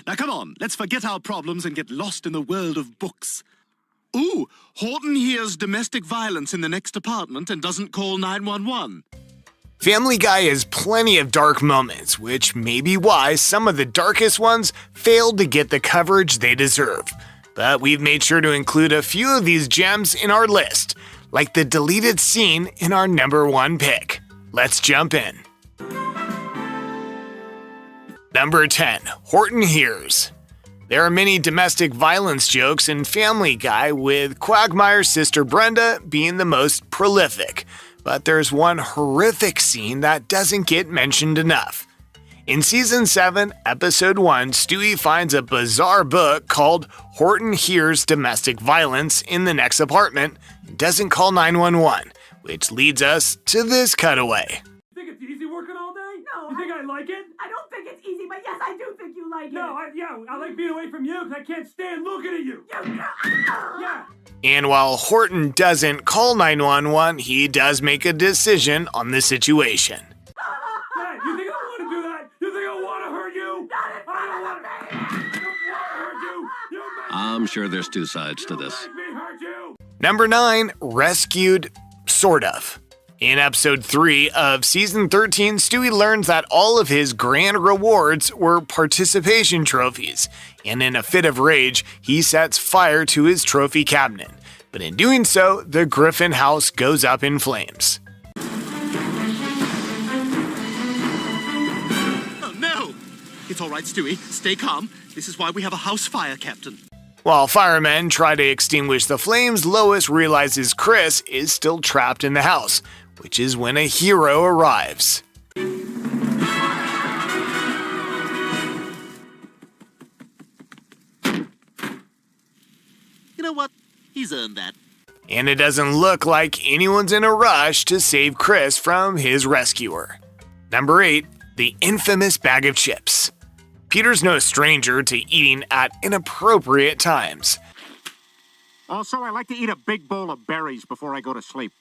Now come on, let's forget our problems and get lost in the world of books. Ooh, Horton hears domestic violence in the next apartment and doesn't call 911. Family Guy has plenty of dark moments, which may be why some of the darkest ones failed to get the coverage they deserve. But we've made sure to include a few of these gems in our list, like the deleted scene in our number 1 pick. Let's jump in. Number 10. Horton Hears. There are many domestic violence jokes in Family Guy, with Quagmire's sister Brenda being the most prolific. But there's one horrific scene that doesn't get mentioned enough. In Season 7, Episode 1, Stewie finds a bizarre book called Horton Hears Domestic Violence in the Next Apartment and doesn't call 911, which leads us to this cutaway. You think it's easy working all day? No. You think I like it? I don't think it's easy, but yes, I do think you like it. No, I like being away from you because I can't stand looking at you. Yeah. And while Horton doesn't call 911, he does make a decision on the situation. Dad, you think I want to do that? You think I want to hurt you? I don't want to hurt you. I'm sure there's two sides to this. Make me hurt you. Number 9, Rescued, sort of. In Episode 3 of Season 13, Stewie learns that all of his grand rewards were participation trophies, and in a fit of rage, he sets fire to his trophy cabinet. But in doing so, the Griffin house goes up in flames. Oh no! It's all right, Stewie. Stay calm. This is why we have a house fire captain. While firemen try to extinguish the flames, Lois realizes Chris is still trapped in the house, which is when a hero arrives. You know what? He's earned that. And it doesn't look like anyone's in a rush to save Chris from his rescuer. Number 8, the infamous bag of chips. Peter's no stranger to eating at inappropriate times. Also, I like to eat a big bowl of berries before I go to sleep.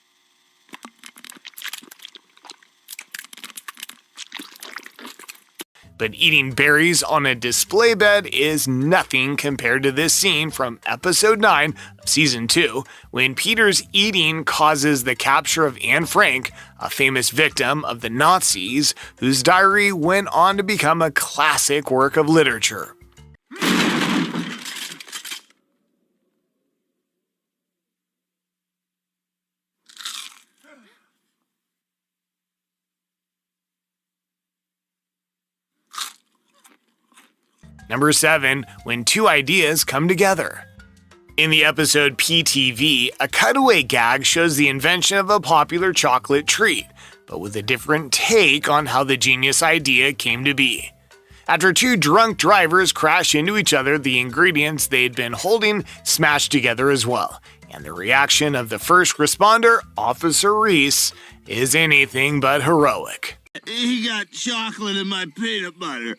But eating berries on a display bed is nothing compared to this scene from Episode 9 of Season 2, when Peter's eating causes the capture of Anne Frank, a famous victim of the Nazis, whose diary went on to become a classic work of literature. Number 7, when two ideas come together. In the episode PTV, a cutaway gag shows the invention of a popular chocolate treat, but with a different take on how the genius idea came to be. After two drunk drivers crash into each other, the ingredients they'd been holding smash together as well, and the reaction of the first responder, Officer Reese, is anything but heroic. He got chocolate in my peanut butter.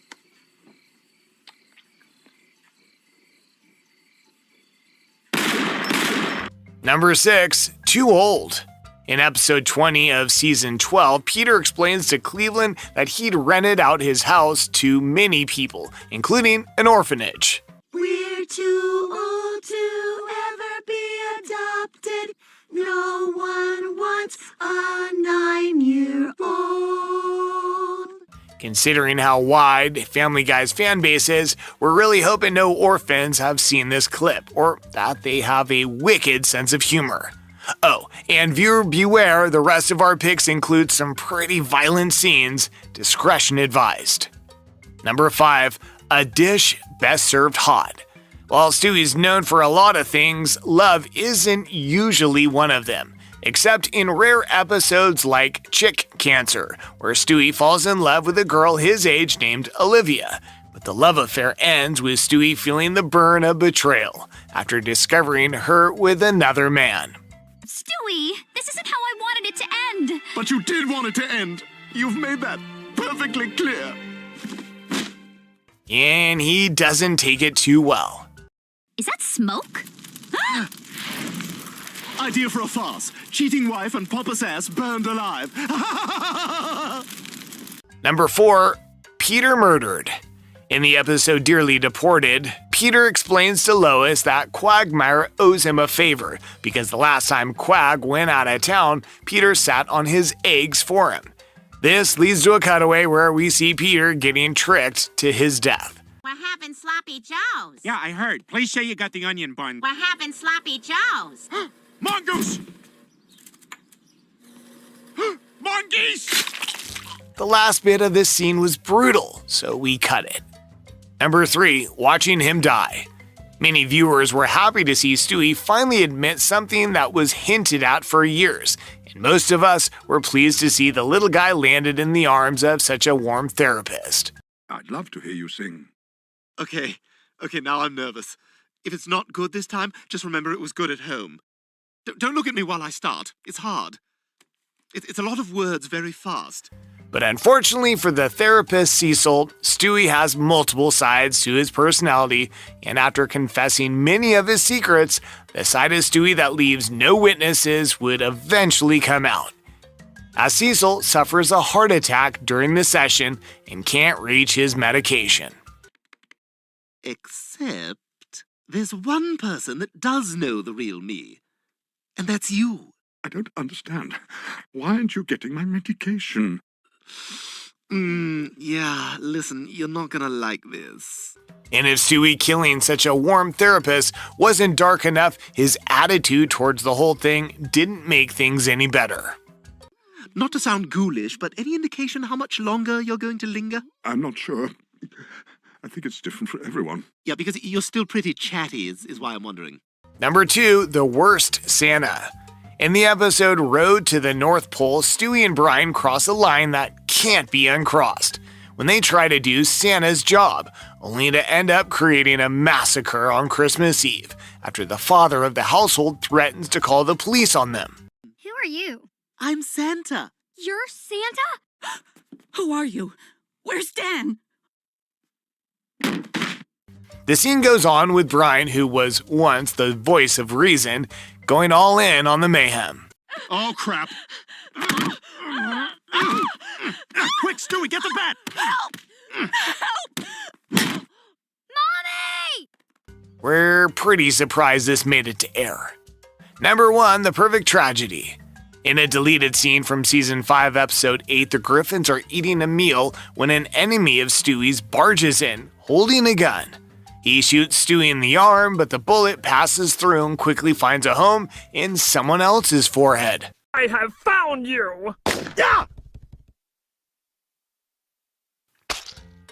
Number 6, Too Old. In episode 20 of season 12, Peter explains to Cleveland that he'd rented out his house to many people, including an orphanage. We're too old to ever be adopted. No one wants a 9-year-old. Considering how wide Family Guy's fan base is, we're really hoping no orphans have seen this clip, or that they have a wicked sense of humor. Oh, and viewer beware, the rest of our picks include some pretty violent scenes. Discretion advised. Number 5, a dish best served hot. While Stewie's known for a lot of things, love isn't usually one of them. Except in rare episodes like Chick Cancer, where Stewie falls in love with a girl his age named Olivia. But the love affair ends with Stewie feeling the burn of betrayal after discovering her with another man. Stewie, this isn't how I wanted it to end. But you did want it to end. You've made that perfectly clear. And he doesn't take it too well. Is that smoke? Idea for a farce. Cheating wife and Papa's ass burned alive. Number 4, Peter murdered. In the episode Dearly Deported, Peter explains to Lois that Quagmire owes him a favor because the last time Quag went out of town, Peter sat on his eggs for him. This leads to a cutaway where we see Peter getting tricked to his death. We're having sloppy joes. Yeah, I heard. Please say you got the onion bun. We're having sloppy joes. Mongoose! Mongoose! The last bit of this scene was brutal, so we cut it. Number 3, watching him die. Many viewers were happy to see Stewie finally admit something that was hinted at for years, and most of us were pleased to see the little guy landed in the arms of such a warm therapist. I'd love to hear you sing. Okay, now I'm nervous. If it's not good this time, just remember it was good at home. Don't look at me while I start. It's hard. It's a lot of words very fast. But unfortunately for the therapist Cecil, Stewie has multiple sides to his personality, and after confessing many of his secrets, the side of Stewie that leaves no witnesses would eventually come out. As Cecil suffers a heart attack during the session and can't reach his medication. Except there's one person that does know the real me, and that's you. I don't understand. Why aren't you getting my medication? Yeah, listen, you're not gonna like this. And if Stewie killing such a warm therapist wasn't dark enough, his attitude towards the whole thing didn't make things any better. Not to sound ghoulish, but any indication how much longer you're going to linger? I'm not sure. I think it's different for everyone. Yeah, because you're still pretty chatty is why I'm wondering. Number 2, the worst Santa. In the episode Road to the North Pole, Stewie and Brian cross a line that can't be uncrossed when they try to do Santa's job, only to end up creating a massacre on Christmas Eve after the father of the household threatens to call the police on them. Who are you? I'm Santa. You're Santa? Who are you? Where's Dan? The scene goes on with Brian, who was once the voice of reason, going all in on the mayhem. Oh, crap. Quick, Stewie, get the bat! Mommy! We're pretty surprised this made it to air. Number 1, the perfect tragedy. In a deleted scene from Season 5, Episode 8, the Griffins are eating a meal when an enemy of Stewie's barges in, holding a gun. He shoots Stewie in the arm, but the bullet passes through and quickly finds a home in someone else's forehead. I have found you!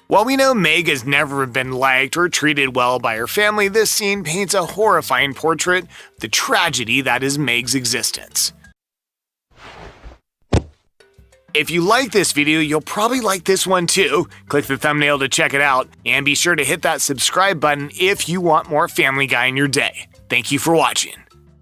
While we know Meg has never been liked or treated well by her family, this scene paints a horrifying portrait of the tragedy that is Meg's existence. If you like this video, you'll probably like this one too. Click the thumbnail to check it out, and be sure to hit that subscribe button if you want more Family Guy in your day. Thank you for watching.